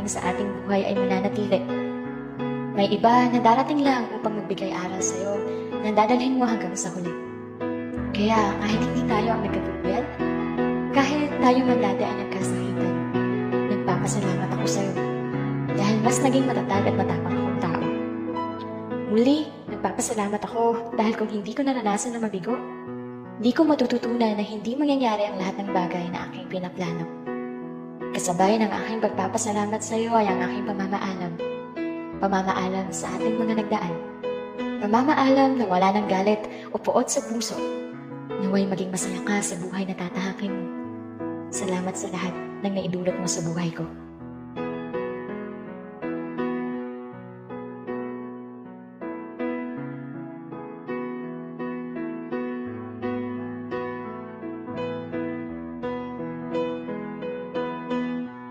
darating sa ating buhay ay mananatili. May iba na darating lang upang magbigay aral sa'yo na dadalhin mo hanggang sa huli. Kaya kahit hindi tayo ang nagkatuluyan, kahit tayo man dati ay nagkasakitan, nagpapasalamat ako sa'yo dahil mas naging matatag at matapang akong tao. Muli, nagpapasalamat ako dahil kung hindi ko naranasan na mabigo, di ko matututunan na hindi mangyayari ang lahat ng bagay na aking pinaplano. Kasabay ng aking pagpapasalamat sa iyo ay ang aking pamamaalam. Pamamaalam sa ating mga nagdaan. Pamamaalam na wala ng galit o puot sa puso. Naway maging masaya ka sa buhay na tatahakin mo. Salamat sa lahat ng naidulot mo sa buhay ko.